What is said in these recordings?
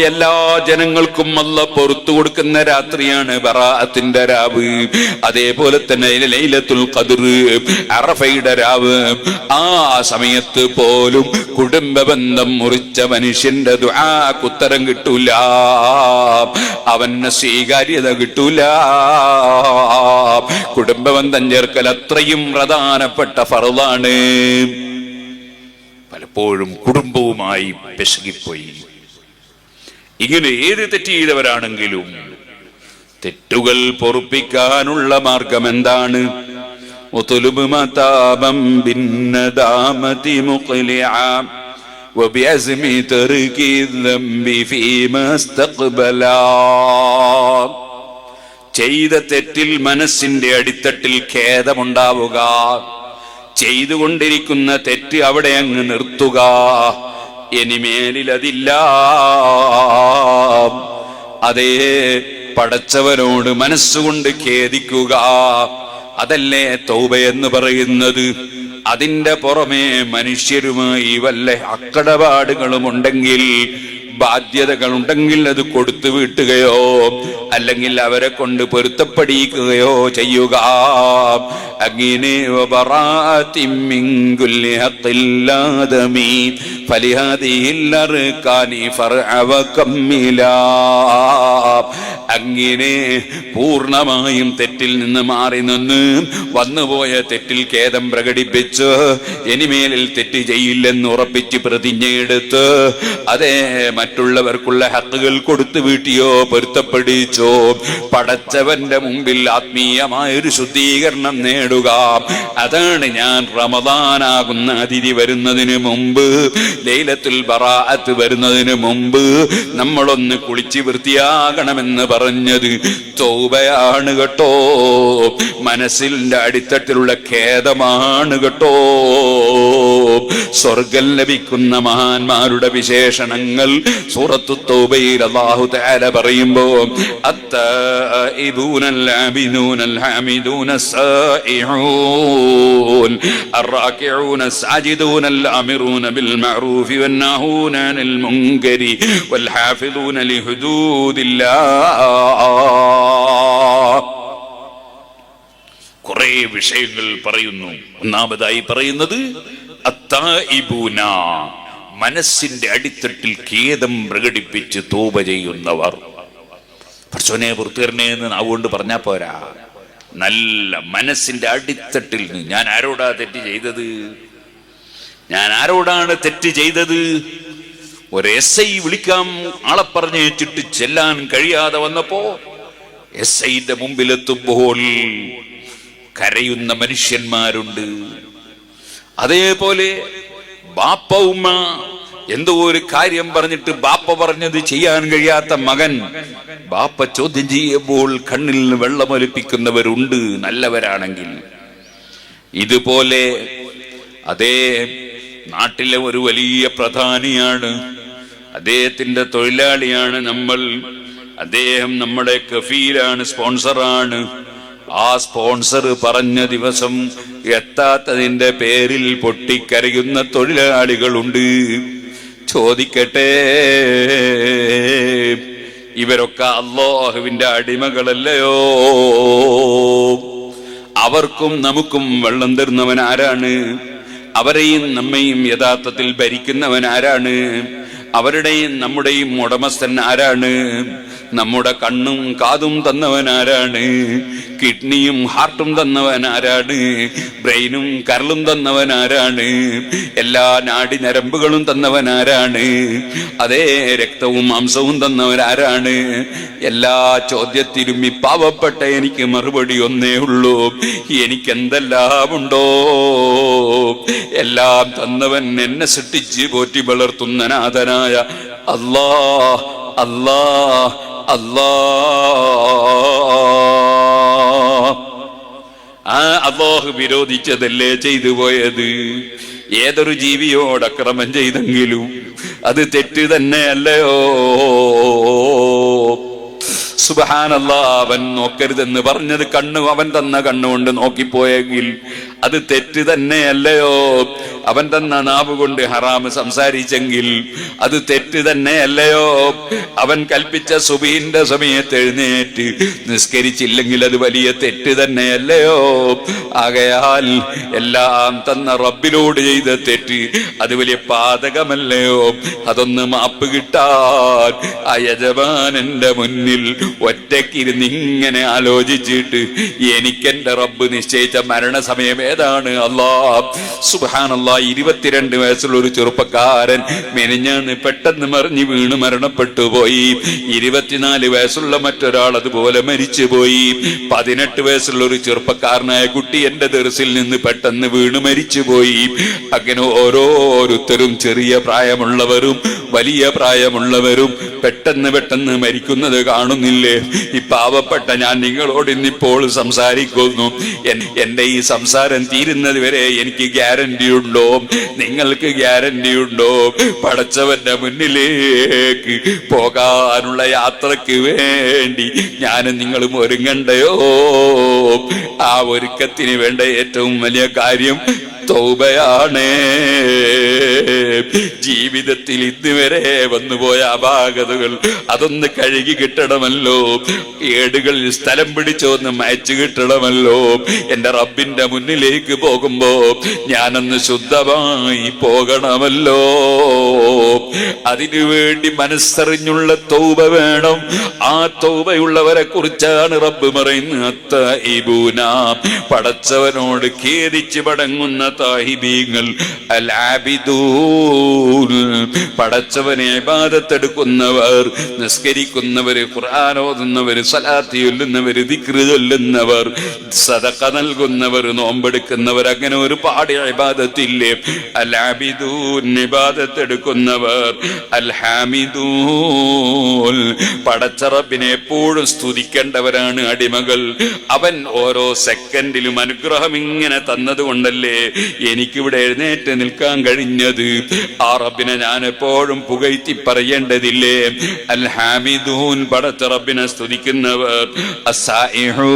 എല്ലാ ജനങ്ങൾക്കും അല്ലാഹ് പുറത്തു കൊടുക്കുന്ന രാത്രിയാണ് ബറാഅത്തിന്റെ രാവ്. അതേപോലെ തന്നെ ലൈലത്തുൽ ഖദ്ർ, അറഫയുടെ രാവ്. ആ സമയത്ത് പോലും കുടുംബ ബന്ധം മുറിച്ച മനുഷ്യന്റെ ദുആക്ക് ഉത്തരം കിട്ടൂല, അവന് സ്വീകാര്യത കിട്ടൂല. കുടുംബ ബന്ധം ചേർക്കൽ അത്രയും പ്രധാനപ്പെട്ട ഫർളാണ്. പലപ്പോഴും കുടുംബവുമായി പിശകിപ്പോയി. ഇങ്ങനെ ഏത് തെറ്റ് ചെയ്തവരാണെങ്കിലും തെറ്റുകൾ പൊറുപ്പിക്കാനുള്ള മാർഗം എന്താണ്? ഉത്ലുബ് മതാബം ബിന്നദാമതി മുഖ്ലിഅ വബിഅസ്മി തർകി ദംബി ഫീമാ ഇസ്തഖ്ബലാ. ചെയ്ത തെറ്റിൽ മനസ്സിന്റെ അടിത്തട്ടിൽ ഖേദമുണ്ടാവുക, ചെയ്തുകൊണ്ടിരിക്കുന്ന തെറ്റ് അവിടെ അങ്ങ് നിർത്തുക, ഇനിമേലിലതില്ല. അതേ, പടച്ചവനോട് മനസ്സുകൊണ്ട് ഖേദിക്കുക. അതല്ലേ തൗബ എന്ന് പറയുന്നത്. അതിന്റെ പുറമെ മനുഷ്യരുമായി വല്ല അക്കടപാടുകളുമുണ്ടെങ്കിൽ, ബാധ്യതകളുണ്ടെങ്കിൽ അത് കൊടുത്തു വീട്ടുകയോ അല്ലെങ്കിൽ അവരെ കൊണ്ട് പൊരുത്തപ്പെടിക്കുകയോ ചെയ്യുക. അങ്ങനെ അങ്ങനെ പൂർണ്ണമായും തെറ്റിൽ നിന്ന് മാറി നിന്ന് വന്നുപോയ തെറ്റിൽ ഖേദം പ്രകടിപ്പിച്ച് ഇനിമേലിൽ തെറ്റ് ചെയ്യില്ലെന്ന് ഉറപ്പിച്ച് പ്രതിജ്ഞയെടുത്ത് അതേ മറ്റുള്ളവർക്കുള്ള ഹക്കുകൾ കൊടുത്തു വീട്ടിയോ പൊരുത്തപ്പെടിച്ചോ പടച്ചവന്റെ മുമ്പിൽ ആത്മീയമായൊരു ശുദ്ധീകരണം നേടുക. അതാണ് ഞാൻ റമദാനാകുന്ന അതിഥി വരുന്നതിന് മുമ്പ്, ലൈലത്തുൽ ബറാഅത്ത് വരുന്നതിന് മുമ്പ് നമ്മളൊന്ന് കുളിച്ച് വൃത്തിയാകണമെന്ന് പറഞ്ഞത്. തൗബയാണ് കേട്ടോ, മനസ്സിന്റെ അടിത്തട്ടിലുള്ള ഖേദമാണ് കേട്ടോ. സ്വർഗം ലഭിക്കുന്ന മഹാന്മാരുടെ വിശേഷണങ്ങൾ സൂറത്തു തൗബയിൽ അല്ലാഹു തആല പറയുമ്പോൾ അത്തായിബൂനൽ ആബിദൂനൽ ഹാമിദൂനസ് സായിഊൻ അർറാകിഊനസ് സാജിദൂനൽ ആമിറൂന ബിൽ മഅറൂഫി വന്നഹൂന അനിൽ മുൻകരി വൽ ഹാഫിദൂന ലിഹുദൂദില്ലാഹ്. കുറേ വിഷയങ്ങൾ പറയുന്നു. ഒന്നാമതായി പറയുന്നത് അത്തായിബൂന, മനസ്സിന്റെ അടിത്തട്ടിൽ ഖേദം പ്രകടിപ്പിച്ച് തൗബ ചെയ്യുന്നവർ. പടച്ചോനെ പുറത്തുവരണേ എന്ന് നാവുകൊണ്ട് പറഞ്ഞാ പോരാ, നല്ല മനസ്സിന്റെ അടിത്തട്ടിൽ നിന്ന് ഞാൻ ആരോടാ തെറ്റ് ചെയ്തത്, ഞാൻ ആരോടാണ് തെറ്റ് ചെയ്തത്. ഒരു SI വിളിക്കാം ആളെ പറഞ്ഞേച്ചിട്ട് ചെല്ലാൻ കഴിയാതെ വന്നപ്പോ SIന്റെ മുമ്പിലെത്തുമ്പോൾ കരയുന്ന മനുഷ്യന്മാരുണ്ട്. അതേപോലെ ബാപ്പ ഉമ്മ എന്തോ ഒരു കാര്യം പറഞ്ഞിട്ട് ബാപ്പ പറഞ്ഞത് ചെയ്യാൻ കഴിയാത്ത മകൻ ബാപ്പ ചോദ്യം ചെയ്യുമ്പോൾ കണ്ണിൽ നിന്ന് വെള്ളമൊലിപ്പിക്കുന്നവരുണ്ട് നല്ലവരാണെങ്കിൽ. ഇതുപോലെ അതേ നാട്ടിലെ ഒരു വലിയ പ്രധാനിയാണ്, അദ്ദേഹത്തിന്റെ തൊഴിലാളിയാണ് നമ്മൾ, അദ്ദേഹം നമ്മുടെ കഫീലാണ്, സ്പോൺസറാണ്. ആ സ്പോൺസർ പറഞ്ഞ ദിവസം എത്താത്തതിന്റെ പേരിൽ പൊട്ടിക്കരയുന്ന തൊഴിലാളികളുണ്ട്. ചോദിക്കട്ടെ, ഇവരൊക്കെ അല്ലാഹുവിന്റെ അടിമകളല്ലയോ? അവർക്കും നമുക്കും വെള്ളം തരുന്നവൻ ആരാണ്? അവരെയും നമ്മയും യഥാർത്ഥത്തിൽ ഭരിക്കുന്നവൻ ആരാണ്? അവരുടെയും നമ്മുടെയും ഉടമസ്ഥൻ ആരാണ്? നമ്മുടെ കണ്ണും കാതും തന്നവൻ ആരാണ്? കിഡ്നിയും ഹാർട്ടും തന്നവൻ ആരാണ്? ബ്രെയിനും കരളും തന്നവൻ ആരാണ്? എല്ലാ നാഡി ഞരമ്പുകളും തന്നവൻ ആരാണ്? അതേ രക്തവും മാംസവും തന്നവൻ ആരാണ്? എല്ലാ ചോദ്യത്തിലും ഈ പാവപ്പെട്ട എനിക്ക് മറുപടി ഒന്നേ ഉള്ളൂ, എനിക്കെന്തെല്ലാം ഉണ്ടോ എല്ലാം തന്നവൻ, എന്നെ സൃഷ്ടിച്ച് പോറ്റി വളർത്തുന്ന നാഥനായ അല്ലാഹ് അല്ലാഹ് അല്ലാഹ്. ആ അല്ലാഹു വിരോധിച്ചതല്ലേ ചെയ്തു പോയത്? ഏതൊരു ജീവിയോട് അക്രമം ചെയ്തെങ്കിലും അത് തെറ്റ് തന്നെയല്ലയോ? സുബ്ഹാനല്ലാഹ്, അവൻ നോക്കരുതെന്ന് പറഞ്ഞത് അവൻ തന്ന കണ്ണുകൊണ്ട് നോക്കിപ്പോയെങ്കിൽ അത് തെറ്റ് തന്നെയല്ലയോ? അവൻ തന്ന നാവ് കൊണ്ട് ഹറാമ് സംസാരിച്ചെങ്കിൽ അത് തെറ്റ് തന്നെയല്ലയോ? അവൻ കൽപ്പിച്ച സുബഹിന്റെ സമയത്ത് എഴുന്നേറ്റ് നിസ്കരിച്ചില്ലെങ്കിൽ അത് വലിയ തെറ്റ് തന്നെയല്ലയോ? ആകയാൽ എല്ലാം തന്ന റബ്ബിനോട് ചെയ്ത തെറ്റ് അത് വലിയ പാതകമല്ലയോ? അതൊന്ന് മാപ്പ് കിട്ടാൻ ആ യജമാനന്റെ മുന്നിൽ ഒറ്റയ്ക്കിരുന്ന് ഇങ്ങനെ ആലോചിച്ചിട്ട് എനിക്കെന്റെ റബ്ബ് നിശ്ചയിച്ച മരണസമയം ഏതാണ്? അല്ലാഹ് സുബ്ഹാനല്ലാഹ്, 22 വയസ്സുള്ള ഒരു ചെറുപ്പക്കാരൻ മെനിഞ്ഞാന്ന് പെട്ടെന്ന് മറിഞ്ഞു വീണ് മരണപ്പെട്ടു പോയി. 24 വയസ്സുള്ള മറ്റൊരാൾ അതുപോലെ മരിച്ചുപോയി. 18 വയസ്സുള്ള ഒരു ചെറുപ്പക്കാരനായ കുട്ടി എന്റെ ദർസിൽ നിന്ന് പെട്ടെന്ന് വീണ് മരിച്ചുപോയി. അങ്ങനെ ഓരോരുത്തരും ചെറിയ പ്രായമുള്ളവരും വലിയ പ്രായമുള്ളവരും പെട്ടെന്ന് മരിക്കുന്നത് കാണുന്നില്ലേ? ഈ പാവപ്പെട്ട ഞാൻ നിങ്ങളോട് ഇന്നിപ്പോൾ സംസാരിക്കുന്നു. എന്റെ ഈ സംസാരം തീരുന്നത് വരെ എനിക്ക് ഗ്യാരണ്ടി ഉണ്ടോ? നിങ്ങൾക്ക് ഗ്യാരണ്ടി ഉണ്ടോ? പടച്ചവന്റെ മുന്നിലേക്ക് പോകാനുള്ള യാത്രക്ക് വേണ്ടി ഞാനും നിങ്ങളും ഒരുങ്ങണ്ടയോ? ആ ഒരുക്കത്തിന് വേണ്ട ഏറ്റവും വലിയ കാര്യം തൗബയാണ്. ജീവിതത്തിൽ ഇതുവരെ വന്നുപോയ അപാകതകൾ അതൊന്ന് കഴുകി കിട്ടണമല്ലോ. ഏടുകളിൽ സ്ഥലം പിടിച്ചൊന്ന് മയച്ചു കിട്ടണമല്ലോ. എന്റെ റബ്ബിന്റെ മുന്നിലേക്ക് പോകുമ്പോ ഞാനൊന്ന് ശുദ്ധമായി പോകണമല്ലോ. അതിനുവേണ്ടി മനസ്സറിഞ്ഞുള്ള തൗബ വേണം. ആ തൗബയുള്ളവരെ കുറിച്ചാണ് റബ്ബ് പറയുന്നത്, പടച്ചവനോട് ഖേദിച്ച് മടങ്ങുന്ന താഹിബീങ്ങൾ, അൽ ആബിദൂൻ, പടച്ചവനെ ഇബാദത്തെടുക്കുന്നവർ, നിസ്കരിക്കുന്നവർ, ഖുർആൻ ഓതുന്നവർ, സ്വലാത്ത് ചൊല്ലുന്നവർ, ദിക്ർ ചൊല്ലുന്നവർ, സദഖ നൽകുന്നവർ, നോമ്പെടുക്കുന്നവർ, അങ്ങനെ ഒരുപാട് ഇബാദത്തില്ലേ. അൽ ആബിദൂൻ, ഇബാദത്തെടുക്കുന്നവർ. അൽ ഹാമിദൂൻ, പടച്ച റബ്ബിനെ എപ്പോഴും സ്തുതിക്കേണ്ടവരാണ് അടിമകൾ. അവൻ ഓരോ സെക്കൻഡിലും അനുഗ്രഹം ഇങ്ങനെ തന്നതുകൊണ്ടല്ലേ എനിക്കിവിടെ എഴുന്നേറ്റ് നിൽക്കാൻ കഴിഞ്ഞത്. ആ റബ്ബിനെ ഞാൻ എപ്പോഴും പുകഴ്ത്തി പറയേണ്ടതില്ലേ? അൽ ഹാമിദൂൻ, പടച്ച റബ്ബിനെ സ്തുതിക്കുന്നവർ. അസ്സായിഹൂൻ,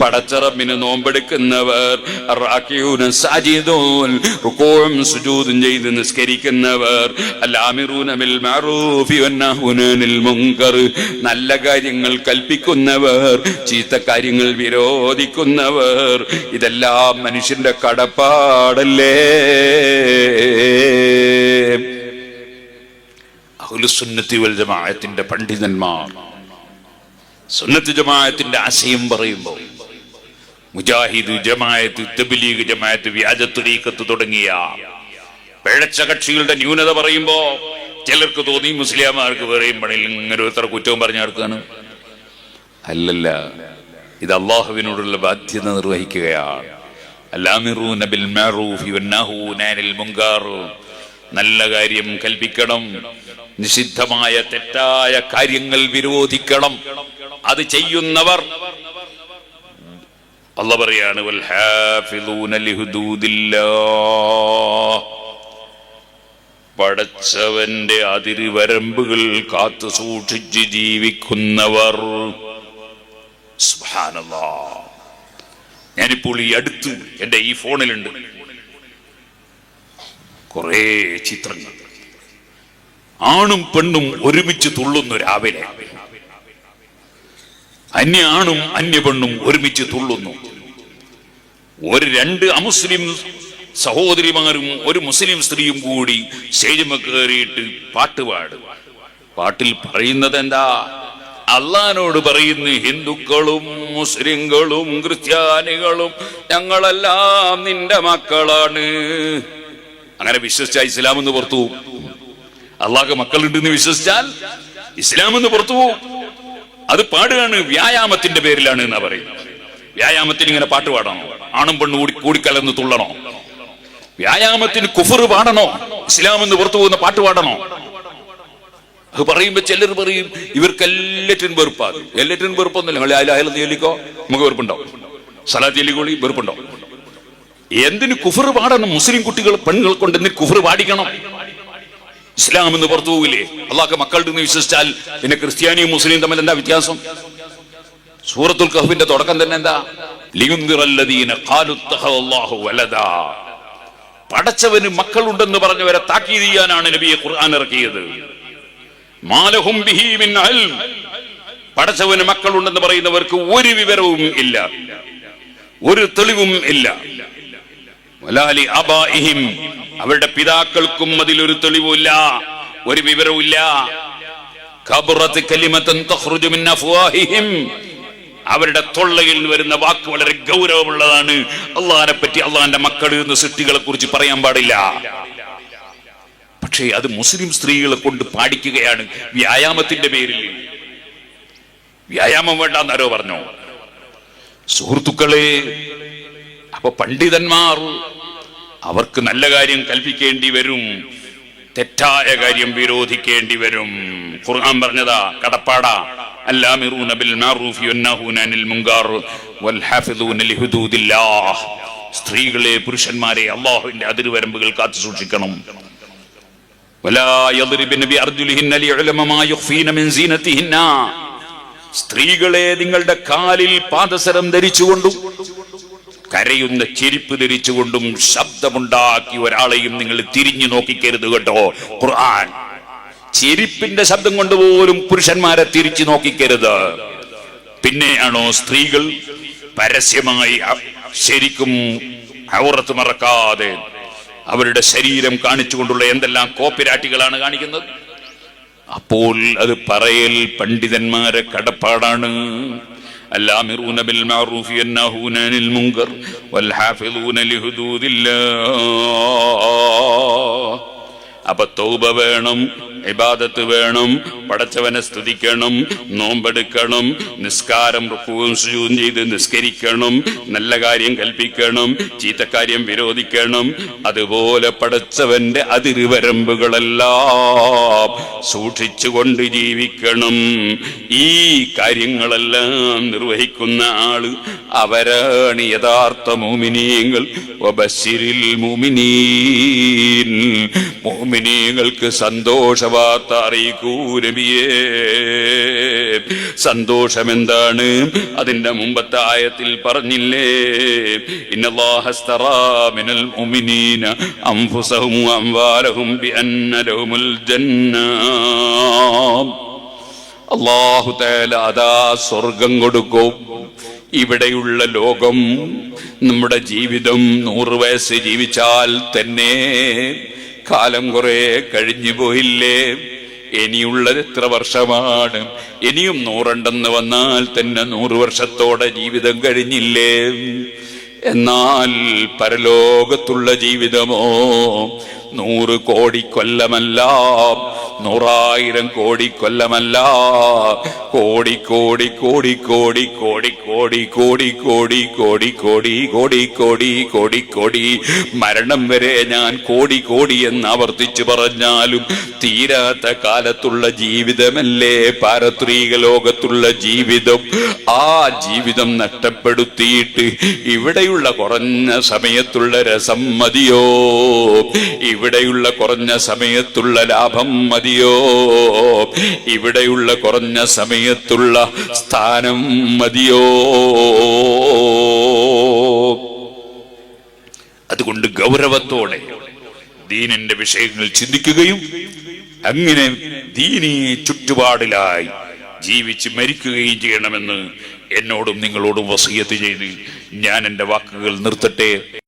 പടച്ച റബ്ബിനെ നോമ്പെടുക്കുന്നവർ. അർറാകിഊന സാജിദൂൻ, റുകൂഉം സുജൂദും ചെയ്ത് നിസ്കരിക്കുന്നവർ. അൽആമിറൂന ബിൽ മഅറൂഫി വന്നഹൂന അനിൽ മുൻകർ, നല്ല കാര്യങ്ങൾ കൽപ്പിക്കുന്നവർ, ചീത്ത കാര്യങ്ങൾ വിരോധിക്കുന്നവർ. ഇതെല്ലാം മനുഷ്യന്റെ കടപ്പാടല്ലേ? അഹ്ലുസുന്നത്തി വൽ ജമാഅത്തിന്റെ പണ്ഡിതന്മാർ സുന്നത്ത് ജമാഅത്തിന്റെ ആശയം പറയുമ്പോൾ മുജാഹിദ് ജമാഅത്ത്, തബ്ലീഗ് ജമാഅത്ത്, വ്യാജ ത്വരീഖത്ത് തുടങ്ങിയ പിഴച്ച കക്ഷികളുടെ ന്യൂനത പറയുമ്പോ ചിലർക്ക് തോന്നി മുസ്ലിംമാർക്ക് വേറെയും പണിയിൽ ഇങ്ങനെ എത്ര കുറ്റവും പറഞ്ഞു നടക്കാണ്. അല്ലല്ല, ഇത് അള്ളാഹുവിനോടുള്ള ബാധ്യത നിർവഹിക്കുകയാണ്. അൽആമിറൂന ബിൽ മഅറൂഫി വന്നഹൂന അനിൽ മുൻകർ, നല്ല കാര്യം കൽപ്പിക്കണം, നിഷിദ്ധമായ തെറ്റായ കാര്യങ്ങൾ വിരോധിക്കണം. അത് ചെയ്യുന്നവർ അല്ലാഹു പറയാണ്, വൽ ഹാഫിളൂന ലിഹുദൂദില്ലാഹ്, പടച്ചവന്റെ അതിർവരമ്പുകൾ കാത്തു സൂക്ഷിച്ച് ജീവിക്കുന്നവർ. സുബ്ഹാനല്ലാഹ്, ഞാനിപ്പോൾ ഈ അടുത്ത് എന്റെ ഈ ഫോണിലുണ്ട് കുറെ ചിത്രങ്ങൾ. ആണും പെണ്ണും ഒരുമിച്ച് തുള്ളുന്നു രാവിലെ. അന്യ ആണും അന്യ പെണ്ണും ഒരുമിച്ച് തുള്ളുന്നു. ഒരു 2 അമുസ്ലിം സഹോദരിമാരും ഒരു മുസ്ലിം സ്ത്രീയും കൂടി സ്റ്റേജിൽ കയറിയിട്ട് പാട്ട് പാടും. പാട്ടിൽ പറയുന്നത് എന്താ? അള്ളാനോട് പറയുന്നു, ഹിന്ദുക്കളും മുസ്ലിങ്ങളും ക്രിസ്ത്യാനികളും ഞങ്ങളെല്ലാം നിന്റെ മക്കളാണ്. അങ്ങനെ വിശ്വസിച്ചാൽ ഇസ്ലാം എന്ന് പുറത്തു പോകും. അള്ളാഹ് മക്കളുണ്ടെന്ന് വിശ്വസിച്ചാൽ ഇസ്ലാം എന്ന് പുറത്തു പോകും. അത് പാടുകയാണ്, വ്യായാമത്തിന്റെ പേരിലാണ് എന്നാ പറയുന്നത്. വ്യായാമത്തിന് ഇങ്ങനെ പാട്ട് പാടണോ? ആണും പെണ്ണും കൂടിക്കലർന്ന് തുള്ളണോ? വ്യായാമത്തിന് കുഫർ പാടണോ? ഇസ്ലാം എന്ന് പുറത്തു പോകുന്ന പാട്ട് പാടണോ? അത് പറയുമ്പോ ചിലർ പറയും ഇവർക്ക് എല്ലാറ്റിനും വെറുപ്പാകും. എല്ലാറ്റിനും വെറുപ്പൊന്നുമില്ല. അയാൾ ചൊല്ലിക്കോ, നമുക്ക് വെറുപ്പുണ്ടോ? സലാത്ത് ചൊല്ലിക്കോളി, വെറുപ്പുണ്ടോ? എന്തിന് കുഫർ പാടണം? മുസ്ലിം കുട്ടികൾ പെണ്ണുങ്ങൾ കൊണ്ട് എന്തിന് കുഫർ പാടിക്കണം? ഇസ്ലാം എന്ന് പുറത്തു പോകില്ലേ? അള്ളാഹ് മക്കളുടെ എന്ന് വിശ്വസിച്ചാൽ പിന്നെ ക്രിസ്ത്യാനിയും മുസ്ലിം തമ്മിൽ എന്താ വ്യത്യാസം? സൂറത്തുൽ കഹ്ഫിന്റെ തുടക്കം തന്നെ എന്താ? ലിയുൻദിറല്ലദീന ഖാലു ഇത്തഖല്ലാഹു വലദാ. പടച്ചവന് മക്കളുണ്ടെന്ന് പറഞ്ഞവരെ താക്കീത് ചെയ്യാനാണ് നബിയെ ഖുർആൻ ഇറക്കിയത്. മാലഹും ബിഹി മിൻ ഇൽം. പടച്ചവന് മക്കളുണ്ടെന്ന് പറയുന്നവർക്ക് ഒരു വിവരവും ഇല്ല, ഒരു തെളിവും ഇല്ല. വലാലി അബാഇഹിം. അവരുടെ പിതാക്കൾക്കും അതിലൊരു തെളിവുമില്ല, ഒരു വിവരവുമില്ല. കബറത്ത് കലിമതൻ തഖ്റുജു മിൻ അഫ്വാഹിഹിം. അവരുടെ തൊള്ളയിൽ വരുന്ന വാക്ക് വളരെ ഗൗരവമുള്ളതാണ്. അള്ളാഹിനെ പറ്റി, അള്ളാഹിന്റെ മക്കൾ എന്ന് സൃഷ്ടികളെ കുറിച്ച് പറയാൻ പാടില്ല. പക്ഷേ അത് മുസ്ലിം സ്ത്രീകളെ കൊണ്ട് പാടിക്കുകയാണ് വ്യായാമത്തിന്റെ പേരിൽ. വ്യായാമം വേണ്ടെന്നാരോ പറഞ്ഞോ? സുഹൃത്തുക്കളെ, അപ്പൊ പണ്ഡിതന്മാർ അവർക്ക് നല്ല കാര്യം കൽപ്പിക്കേണ്ടി വരും, തെറ്റായ കാര്യം വിരോധിക്കേണ്ടി വരും. ഖുർആൻ പറഞ്ഞതാ, കടപ്പാടാ. അല്ലാമിറൂന ബിൽ മഅറൂഫി വന്നഹൂന അനിൽ മുൻകർ വൽഹാഫിദൂന ലിഹുദൂദില്ലാഹ്. സ്ത്രീകളെ, പുരുഷന്മാരെ അല്ലാഹുവിന്റെ അതിർവരമ്പുകൾ കാത്തു സൂക്ഷിക്കണം. വലാ യദ്രിബന ബിഅർജുലിഹിന്ന ലിയഅലമ മാ യുഖ്ഫീന മിൻ സീനതിഹിന്ന. സ്ത്രീകളെ നിങ്ങളുടെ കാലിൽ പാദസരം ധരിച്ചുകൊണ്ടും കരയുന്ന ചെരുപ്പ് ധരിച്ചുകൊണ്ടും ശബ്ദമുണ്ടാക്കി ഒരാളെയും നിങ്ങൾ തിരിഞ്ഞു നോക്കിക്കരുത് കേട്ടോ. ഖുർആൻ ചെരുപ്പിന്റെ ശബ്ദം കൊണ്ട് പോലും പുരുഷന്മാരെ തിരിച്ചു നോക്കിക്കരുത്. പിന്നെയാണോ സ്ത്രീകൾ പരസ്യമായി ശരിക്കും ഔറത്ത് മറക്കാതെ അവരുടെ ശരീരം കാണിച്ചുകൊണ്ടുള്ള എന്തെല്ലാം കോപ്പിരാട്ടികളാണ് കാണിക്കുന്നത്? അപ്പോൾ അത് പറയൽ പണ്ഡിതന്മാരെ കടപ്പാടാണ്. അല്ലാമിറൂന ബിൽ മഅറൂഫി വന്നഹൂന അനിൽ മുൻകർ വൽഹാഫിദൂന ലിഹുദൂദില്ലാഹ്. അപ്പൊ തൗബ വേണം, ഇബാദത്ത് വേണം, പടച്ചവനെ സ്തുതിക്കണം, നോമ്പെടുക്കണം, നിസ്കാരം റുകൂഉം സുജൂദും ചെയ്ത് നിസ്കരിക്കണം, നല്ല കാര്യം കൽപ്പിക്കണം, ചീത്തക്കാര്യം വിരോധിക്കണം. അതുപോലെ പടച്ചവന്റെ അതിർവരമ്പുകളെല്ലാം സൂക്ഷിച്ചുകൊണ്ട് ജീവിക്കണം. ഈ കാര്യങ്ങളെല്ലാം നിർവഹിക്കുന്ന ആള് അവരാണ് യഥാർത്ഥ മുഅ്മിനീങ്ങൾ. വബശ്ശിരിൽ മുഅ്മിനീൻ. മുഅ്മിനീങ്ങൾക്ക് സന്തോഷവാർത്ത അറിയിക്കൂ നബിയേ. സന്തോഷം എന്താണ്? അതിന്റെ മുമ്പത്തെ ആയത്തിൽ പറഞ്ഞില്ലേ, ഇന്നല്ലാഹ അസ്തറാ മിനൽ മുഅ്മിനീന അൻഫുസഹും വഅംവാലഹും ബിഅന്ന ലഹുമുൽ ജന്ന. അല്ലാഹു തആല അതാ സ്വർഗം കൊടുക്കും. ഇവിടെയുള്ള ലോകം, നമ്മുടെ ജീവിതം 100 വയസ്സ് ജീവിച്ചാൽ തന്നെ കാലം കുറെ കഴിഞ്ഞു പോയില്ലേ? ഇനിയുള്ളത് എത്ര വർഷമാണ്? ഇനിയും 100 ഉണ്ടെന്ന് വന്നാൽ തന്നെ 100 വർഷത്തോടെ ജീവിതം കഴിഞ്ഞില്ലേ? എന്നാൽ പരലോകത്തുള്ള ജീവിതമോ 100 കോടി കൊല്ലമല്ല, 100,000 കോടി കൊല്ലമല്ല, കോടി കോടി കോടി കോടി കോടി കോടി കോടി കോടി കോടി കോടി കോടി കോടി കോടി കോടി മരണം വരെ ഞാൻ കോടി കോടി എന്ന് ആവർത്തിച്ചു പറഞ്ഞാലും തീരാത്ത കാലത്തുള്ള ജീവിതമല്ലേ പാരത്രിക ലോകത്തുള്ള ജീവിതം. ആ ജീവിതം നഷ്ടപ്പെടുത്തിയിട്ട് ഇവിടെയുള്ള കുറഞ്ഞ സമയത്തുള്ള രസം മതിയോ? ഇവിടെയുള്ള കുറഞ്ഞ സമയത്തുള്ള ലാഭം മതിയോ? ഇവിടെയുള്ള കുറഞ്ഞ സമയത്തുള്ള സ്ഥാനം മതിയോ? അതുകൊണ്ട് ഗൗരവത്തോടെ ദീനിന്റെ വിഷയങ്ങൾ ചിന്തിക്കുകയും അങ്ങനെ ദീനീ ചുറ്റുപാടിലായി ജീവിച്ച് മരിക്കുകയും ചെയ്യണമെന്ന് എന്നോടും നിങ്ങളോടും വസിയത്ത് ചെയ്ത് ഞാൻ എൻ്റെ വാക്കുകൾ നിർത്തട്ടെ.